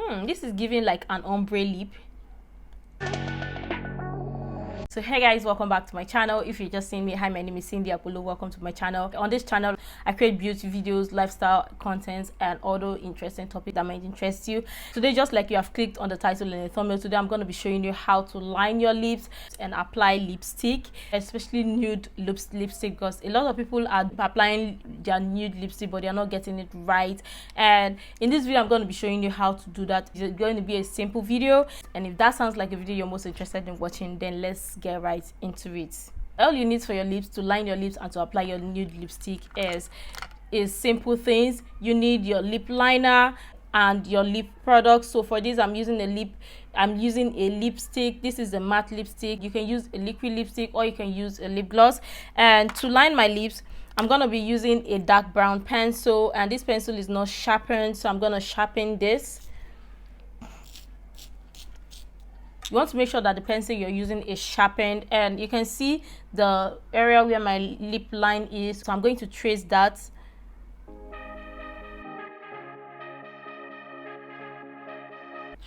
This is giving like an ombre lip. So hey guys, welcome back to my channel. If you're just seeing me, hi, my name is Sindy Akpolo. Welcome to my channel. On this channel I create beauty videos, lifestyle contents, and other interesting topics that might interest you. Today, just like you have clicked on the title and the thumbnail, today I'm going to be showing you how to line your lips and apply lipstick, especially nude lipstick, because a lot of people are applying their nude lipstick but they are not getting it right. And in this video I'm going to be showing you how to do that. It's going to be a simple video, and if that sounds like a video you're most interested in watching, then let's get right into it. All you need for your lips, to line your lips and to apply your nude lipstick, is simple things. You need your lip liner and your lip products. So for this I'm using a lipstick. This is a matte lipstick. You can use a liquid lipstick or you can use a lip gloss. And to line my lips, I'm going to be using a dark brown pencil, and this pencil is not sharpened, so I'm going to sharpen this. You want to make sure that the pencil you're using is sharpened, and you can see the area where my lip line is, so I'm going to trace that.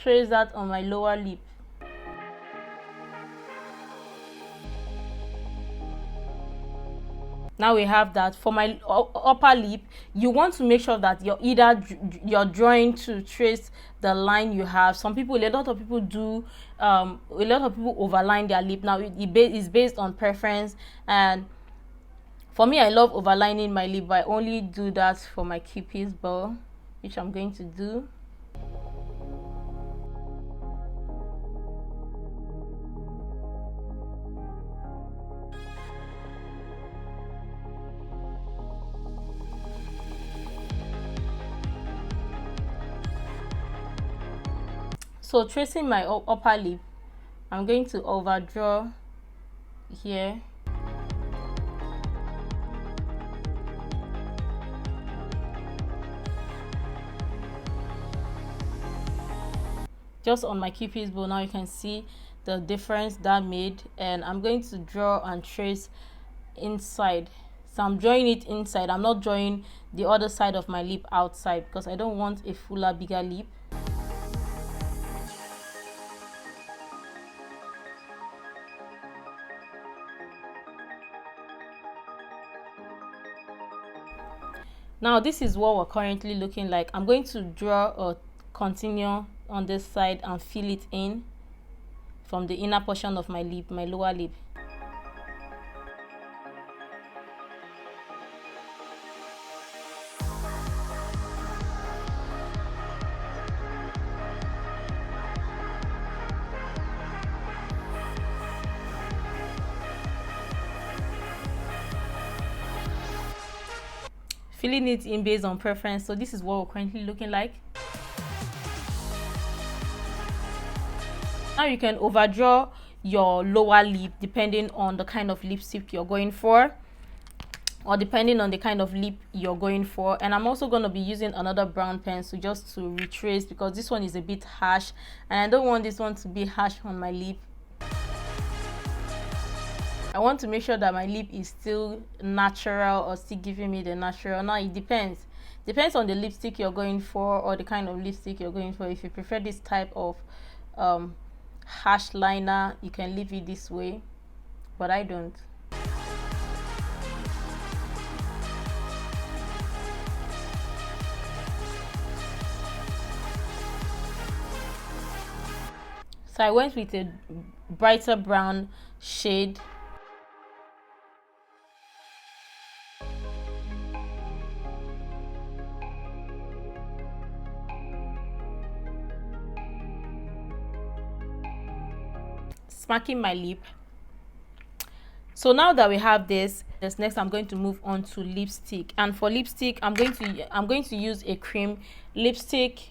Trace that on my lower lip. Now we have that. For my upper lip, you want to make sure that you're drawing to trace the line you have. A lot of people overline their lip. Now it's based on preference, and for me, I love overlining my lip, but I only do that for my cupid's bow, which I'm going to do. So tracing my upper lip, I'm going to overdraw here. Just on my cupid's bow. Now you can see the difference that made, and I'm going to draw and trace inside. So I'm drawing it inside. I'm not drawing the other side of my lip outside because I don't want a fuller, bigger lip. Now this is what we're currently looking like. I'm going to draw or continue on this side and fill it in from the inner portion of my lip, my lower lip. Filling it in based on preference. So this is what we're currently looking like. Now you can overdraw your lower lip depending on the kind of lipstick you're going for, or depending on the kind of lip you're going for. And I'm also going to be using another brown pencil just to retrace, because this one is a bit harsh and I don't want this one to be harsh on my lip. I want to make sure that my lip is still natural or still giving me the natural. Now it depends on the lipstick you're going for or the kind of lipstick you're going for. If you prefer this type of harsh liner, you can leave it this way, but I don't. So I went with a brighter brown shade. Smacking my lip. So now that we have this next I'm going to move on to lipstick. And for lipstick, I'm going to use a cream lipstick.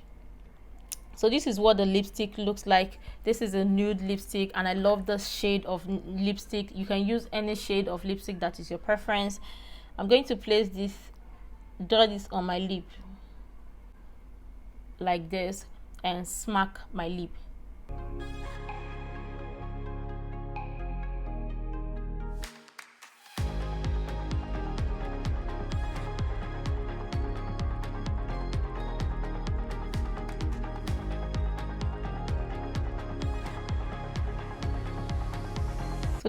So this is what the lipstick looks like. This is a nude lipstick, and I love the shade of lipstick. You can use any shade of lipstick that is your preference. I'm going to draw this on my lip like this and smack my lip.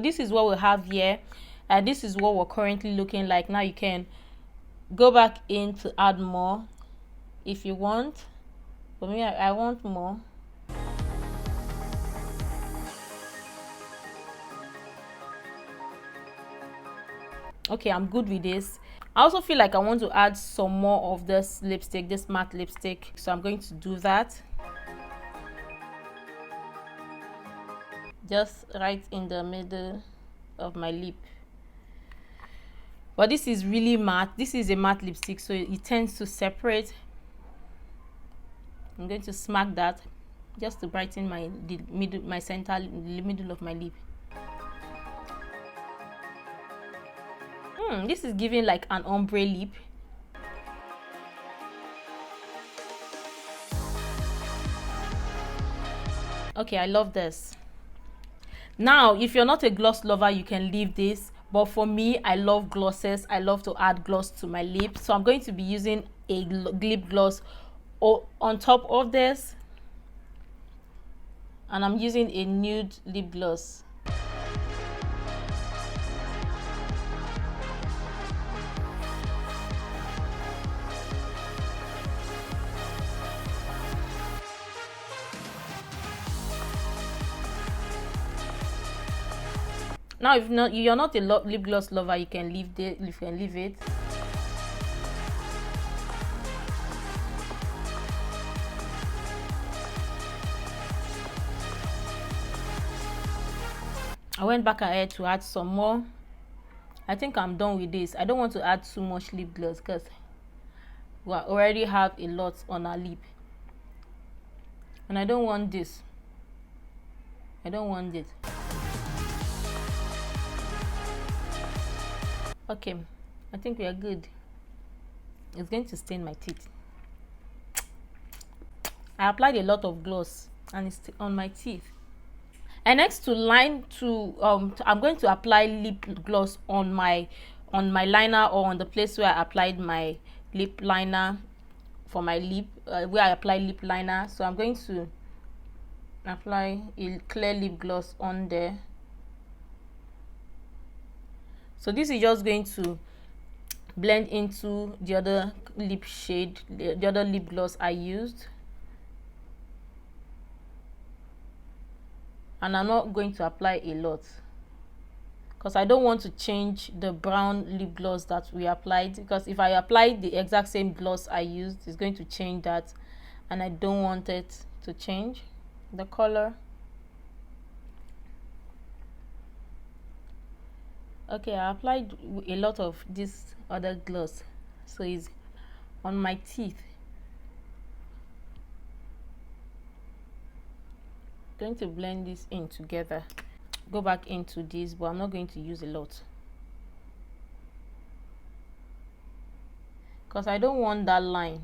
this is what we have here, and this is what we're currently looking like. Now you can go back in to add more if you want. For me, I want more. Okay, I'm good with this. I also feel like I want to add some more of this lipstick, this matte lipstick, so I'm going to do that. Just right in the middle of my lip. But this is really matte. This is a matte lipstick, so it tends to separate. I'm going to smack that just to brighten my center, the middle of my lip. This is giving like an ombre lip. Okay, I love this. Now, if you're not a gloss lover, you can leave this. But for me, I love glosses. I love to add gloss to my lips. So I'm going to be using a lip gloss on top of this. And I'm using a nude lip gloss. Now, if you're not a lip gloss lover, you can leave it. I went back ahead to add some more. I think I'm done with this. I don't want to add too much lip gloss because we already have a lot on our lip. And I don't want this. I don't want it. Okay, I think we are good. It's going to stain my teeth. I applied a lot of gloss and it's on my teeth. And next to I'm going to apply lip gloss on my liner, or on the place where I applied my lip liner for my lip, where I apply lip liner. So I'm going to apply a clear lip gloss on there. So this is just going to blend into the other lip shade, the other lip gloss I used. And I'm not going to apply a lot because I don't want to change the brown lip gloss that we applied, because if I apply the exact same gloss I used, it's going to change that, and I don't want it to change the color. Okay, I applied a lot of this other gloss, so it's on my teeth. Going to blend this in together. Go back into this, but I'm not going to use a lot because I don't want that line.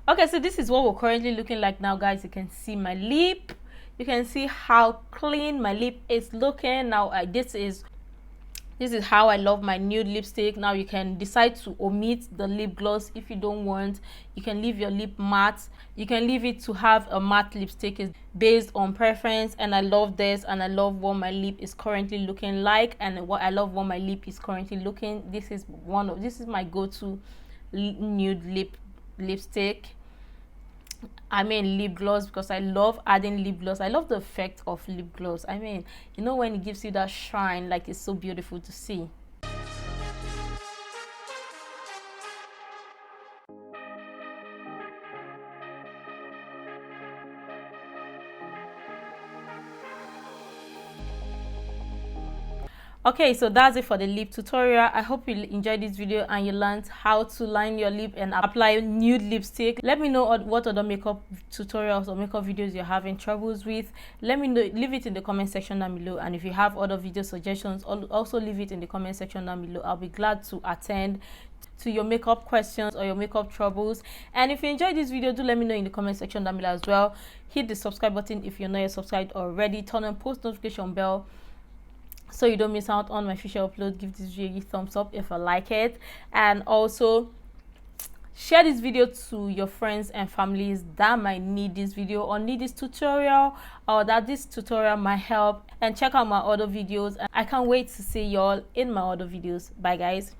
Okay, so this is what we're currently looking like now, guys. You can see my lip. You can see how clean my lip is looking now. This is how I love my nude lipstick. Now you can decide to omit the lip gloss if you don't want. You can leave your lip matte. You can leave it to have a matte lipstick. It's based on preference, and I love this, and I love what my lip is currently looking like, and I love what my lip is currently looking. This is my go-to nude lipstick. I mean lip gloss, because I love adding lip gloss. I love the effect of lip gloss. I mean, you know, when it gives you that shine, like, it's so beautiful to see. Okay, so that's it for the lip tutorial. I hope you enjoyed this video and you learned how to line your lip and apply nude lipstick. Let me know what other makeup tutorials or makeup videos you're having troubles with. Let me know, leave it in the comment section down below. And if you have other video suggestions, also leave it in the comment section down below. I'll be glad to attend to your makeup questions or your makeup troubles. And if you enjoyed this video, do let me know in the comment section down below as well. Hit the subscribe button if you're not yet subscribed already. Turn on post notification bell so you don't miss out on my future upload. Give this video a thumbs up if you like it, and also Share this video to your friends and families that might need this video or need this tutorial, or that this tutorial might help. And check out my other videos. I can't wait to see y'all in my other videos. Bye guys.